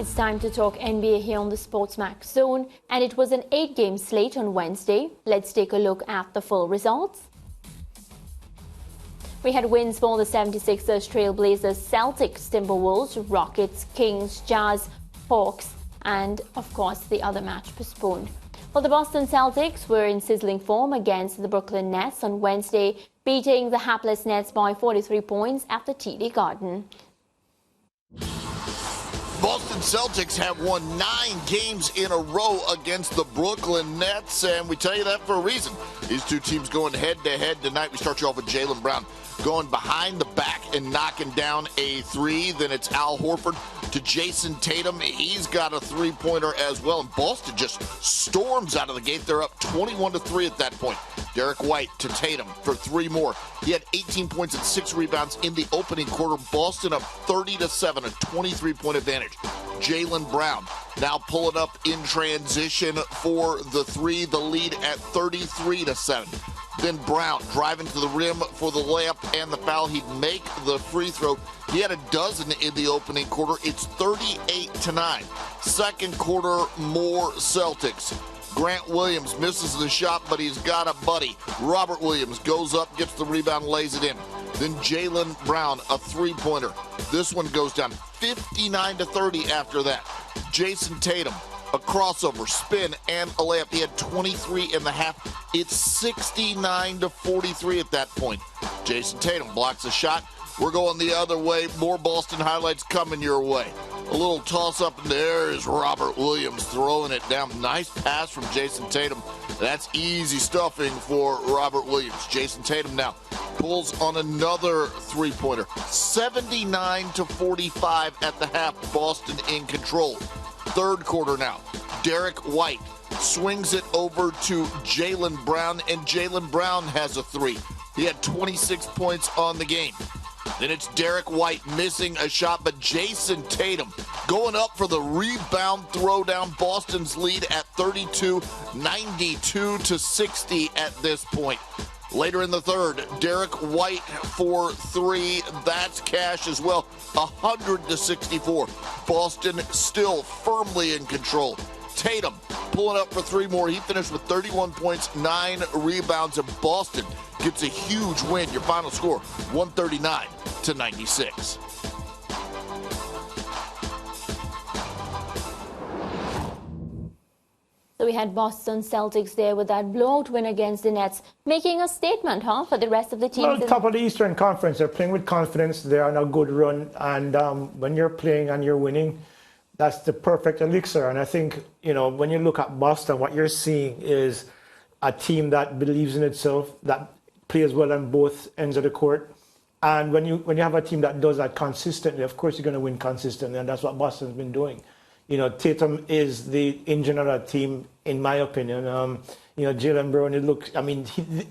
It's time to talk NBA here on the Sportsmax Zone, and it was an 8-game slate on Wednesday. Let's take a look at the full results. We had wins for the 76ers, Trailblazers, Celtics, Timberwolves, Rockets, Kings, Jazz, Hawks, and of course the other match postponed. Well, the Boston Celtics were in sizzling form against the Brooklyn Nets on Wednesday, beating the hapless Nets by 43 points at the TD Garden. Boston Celtics have won 9 games in a row against the Brooklyn Nets, and we tell you that for a reason. These two teams going head-to-head tonight. We start you off with Jaylen Brown going behind the back and knocking down a three. Then it's Al Horford to Jason Tatum. He's got a three-pointer as well, and Boston just storms out of the gate. They're up 21-3 at that point. Derek White to Tatum for 3 more. He had 18 points and 6 rebounds in the opening quarter. Boston up 30-7, a 23-point advantage. Jaylen Brown now pulling up in transition for the three, the lead at 33-7. Then Brown driving to the rim for the layup and the foul. He'd make the free throw. He had a dozen in the opening quarter. It's 38-9. Second quarter, more Celtics. Grant Williams misses the shot, but he's got a buddy. Robert Williams goes up, gets the rebound, lays it in. Then Jaylen Brown, a three-pointer. This one goes down 59-30 after that. Jason Tatum, a crossover, spin, and a layup. He had 23 in the half. It's 69-43 at that point. Jason Tatum blocks a shot. We're going the other way. More Boston highlights coming your way. A little toss-up in the air is Robert Williams throwing it down. Nice pass from Jason Tatum. That's easy stuffing for Robert Williams. Jason Tatum now pulls on another three-pointer. 79-45 at the half. Boston in control. Third quarter now. Derek White swings it over to Jaylen Brown, and Jaylen Brown has a three. He had 26 points on the game. Then it's Derek White missing a shot, but Jason Tatum going up for the rebound throwdown. Boston's lead at 32, 92-60 at this point. Later in the third, Derek White for 3. That's cash as well, 100-64. Boston still firmly in control. Tatum pulling up for 3 more. He finished with 31 points, 9 rebounds, and Boston gets a huge win. Your final score, 139-96. So we had Boston Celtics there with that blowout win against the Nets, making a statement, for the rest of the teams. Well, top of the Eastern Conference, they're playing with confidence. They're on a good run, and when you're playing and you're winning, that's the perfect elixir. And I think, when you look at Boston, what you're seeing is a team that believes in itself, that plays well on both ends of the court. And when you have a team that does that consistently, of course you're going to win consistently, and that's what Boston's been doing. Tatum is the engine of that team, in my opinion. Jaylen Brown,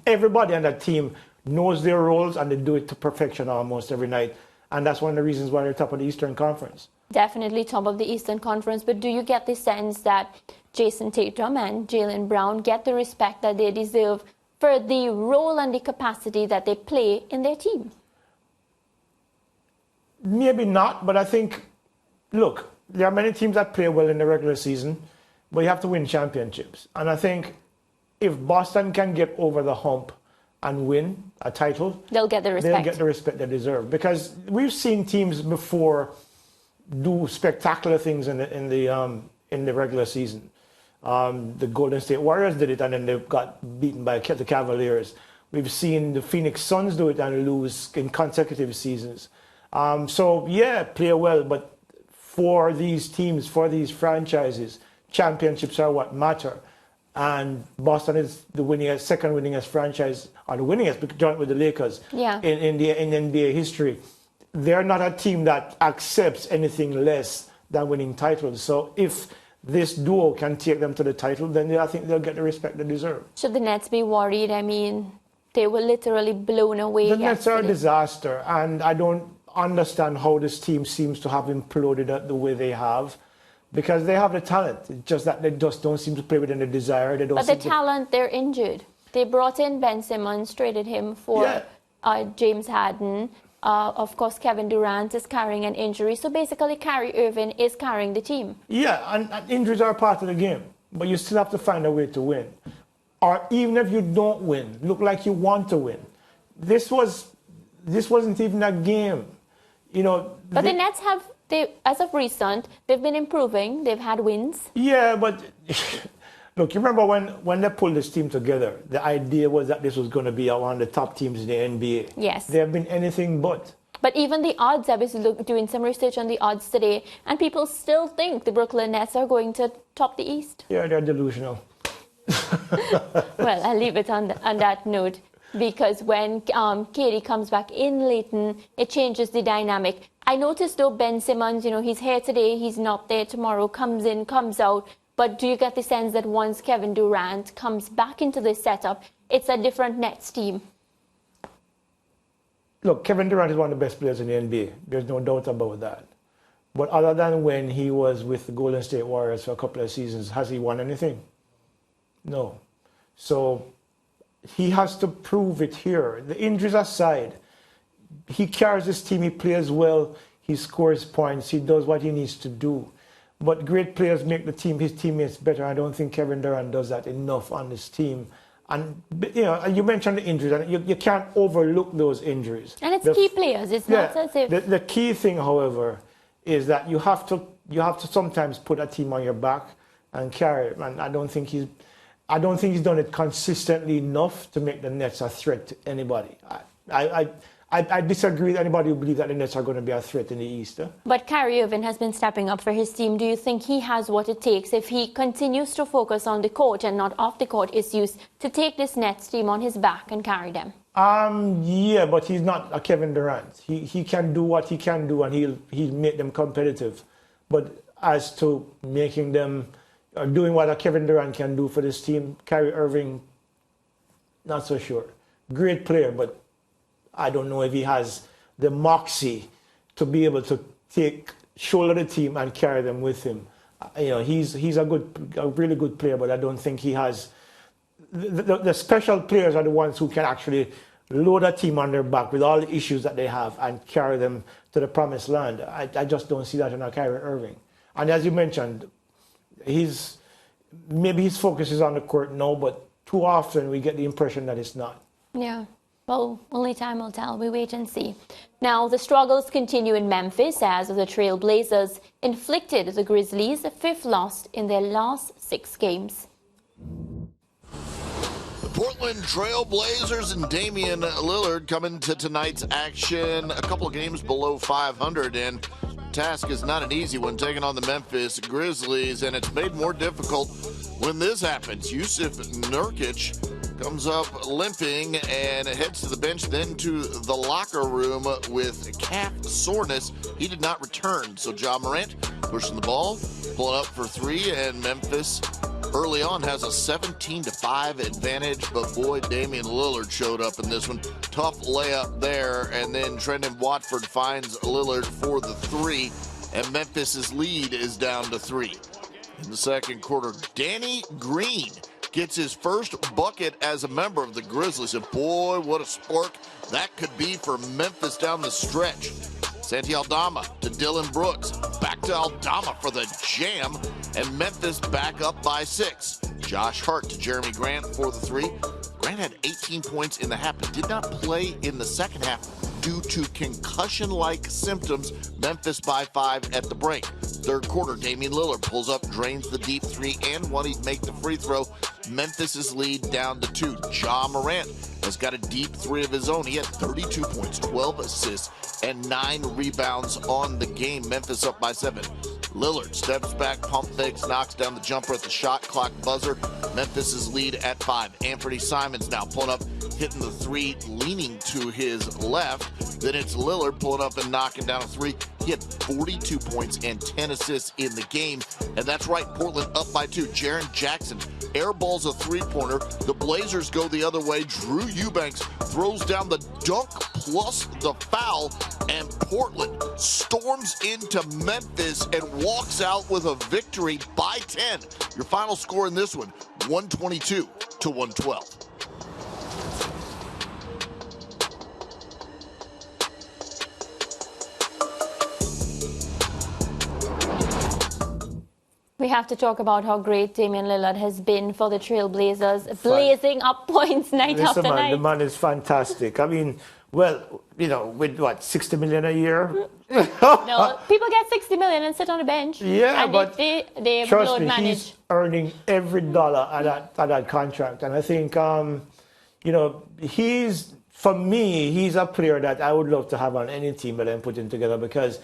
everybody on that team knows their roles, and they do it to perfection almost every night. And that's one of the reasons why they're top of the Eastern Conference. Definitely top of the Eastern Conference, but do you get the sense that Jason Tatum and Jaylen Brown get the respect that they deserve for the role and the capacity that they play in their team? Maybe not, but I think, look, there are many teams that play well in the regular season, but you have to win championships. And I think if Boston can get over the hump and win a title, they'll get the respect. They'll get the respect they deserve. Because we've seen teams before do spectacular things in the regular season. The Golden State Warriors did it, and then they got beaten by the Cavaliers. We've seen the Phoenix Suns do it and lose in consecutive seasons. Play well, but for these teams, for these franchises, championships are what matter. And Boston is the second winningest franchise, or the winningest, joint with the Lakers in NBA history. They're not a team that accepts anything less than winning titles. So if this duo can take them to the title, then I think they'll get the respect they deserve. Should the Nets be worried? They were literally blown away. The Nets are a disaster, and I don't understand how this team seems to have imploded the way they have, because they have the talent. It's just that they just don't seem to play within the desire. They're injured. They brought in Ben Simmons, traded him for James Harden. Of course, Kevin Durant is carrying an injury. So basically, Kyrie Irving is carrying the team. Yeah, and injuries are part of the game. But you still have to find a way to win. Or even if you don't win, look like you want to win. This wasn't even a game. You know. But the Nets have, as of recent, they've been improving. They've had wins. Yeah, but look, you remember when they pulled this team together, the idea was that this was going to be one of the top teams in the NBA. Yes. They have been anything but. But even the odds, I was doing some research on the odds today, and people still think the Brooklyn Nets are going to top the East. Yeah, they're delusional. Well, I'll leave it on that note, because when KD comes back in Leighton, it changes the dynamic. I noticed, though, Ben Simmons, he's here today, he's not there tomorrow, comes in, comes out. But do you get the sense that once Kevin Durant comes back into this setup, it's a different Nets team? Look, Kevin Durant is one of the best players in the NBA. There's no doubt about that. But other than when he was with the Golden State Warriors for a couple of seasons, has he won anything? No. So he has to prove it here. The injuries aside, he carries this team, he plays well, he scores points, he does what he needs to do. But great players make his teammates better. I don't think Kevin Durant does that enough on this team. And, you mentioned the injuries, and you can't overlook those injuries. And it's key players. It's not as if... The key thing, however, is that you have to sometimes put a team on your back and carry it. And I don't think he's done it consistently enough to make the Nets a threat to anybody. I disagree with anybody who believes that the Nets are going to be a threat in the East. But Kyrie Irving has been stepping up for his team. Do you think he has what it takes, if he continues to focus on the court and not off the court issues, to take this Nets team on his back and carry them? Yeah, but he's not a Kevin Durant. He can do what he can do, and he'll make them competitive. But as to making them, or doing what a Kevin Durant can do for this team, Kyrie Irving, not so sure. Great player, but I don't know if he has the moxie to be able to shoulder the team and carry them with him. He's a really good player, but I don't think he has. The special players are the ones who can actually load a team on their back with all the issues that they have and carry them to the promised land. I just don't see that in a Kyrie Irving. And as you mentioned, maybe his focus is on the court now, but too often we get the impression that it's not. Yeah. Well, only time will tell. We wait and see. Now, the struggles continue in Memphis as the Trail Blazers inflicted the Grizzlies a fifth loss in their last 6 games. The Portland Trail Blazers and Damian Lillard come into tonight's action a couple of games below 500, and task is not an easy one, taking on the Memphis Grizzlies, and it's made more difficult when this happens. Yusuf Nurkic comes up limping and heads to the bench, then to the locker room with calf soreness. He did not return, so Ja Morant pushing the ball, pulling up for 3, and Memphis early on has a 17-5 advantage, but boy, Damian Lillard showed up in this one. Tough layup there, and then Trendon Watford finds Lillard for the 3, and Memphis's lead is down to 3. In the second quarter, Danny Green gets his first bucket as a member of the Grizzlies, and boy, what a spark that could be for Memphis down the stretch. Santi Aldama to Dylan Brooks, back to Aldama for the jam, and Memphis back up by 6. Josh Hart to Jeremy Grant for the 3. Grant had 18 points in the half, but did not play in the second half due to concussion-like symptoms. Memphis by 5 at the break. Third quarter, Damian Lillard pulls up, drains the deep 3 and 1. He'd make the free throw. Memphis's lead down to 2. Ja Morant has got a deep 3 of his own. He had 32 points, 12 assists, and 9 rebounds on the game. Memphis up by 7. Lillard steps back, pump fakes, knocks down the jumper at the shot clock buzzer. Memphis's lead at 5. Anthony Simons now pulling up, hitting the 3, leaning to his left. Then it's Lillard pulling up and knocking down a 3. He had 42 points and 10 assists in the game. And that's right, Portland up by 2. Jaren Jackson airballs a 3-pointer. The Blazers go the other way. Drew Eubanks throws down the dunk plus the foul. And Portland storms into Memphis and walks out with a victory by 10. Your final score in this one, 122-112. we have to talk about how great Damian Lillard has been for the Trailblazers, blazing up points night after night. The man is fantastic. I mean, well, you know, with what, 60 million a year? No, people get 60 million and sit on the bench. Yeah, and but they trust load me, manage. he's earning every dollar at that contract. And I think, you know, for me, he's a player that I would love to have on any team that I'm putting together because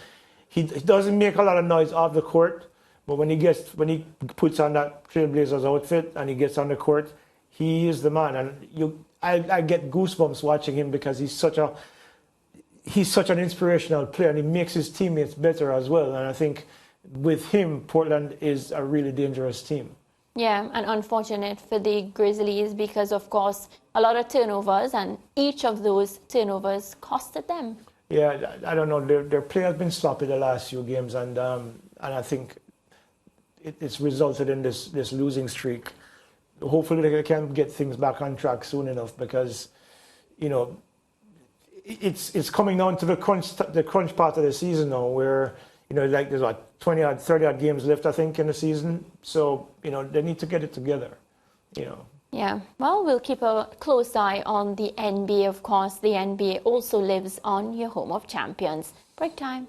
he doesn't make a lot of noise off the court, but when he puts on that Trailblazers outfit and he gets on the court, he is the man. And I get goosebumps watching him because he's such an inspirational player and he makes his teammates better as well. And I think with him, Portland is a really dangerous team. Yeah, and unfortunate for the Grizzlies because, of course, a lot of turnovers, and each of those turnovers costed them. Yeah, I don't know. Their play has been sloppy the last few games, and I think it's resulted in this losing streak. Hopefully, they can get things back on track soon enough because, you know, it's coming down to the crunch part of the season now, where, you know, like there's what 20-odd, 30-odd games left, I think, in the season. So, you know, they need to get it together, you know. Yeah, well, we'll keep a close eye on the NBA, of course. The NBA also lives on your home of champions. Break time.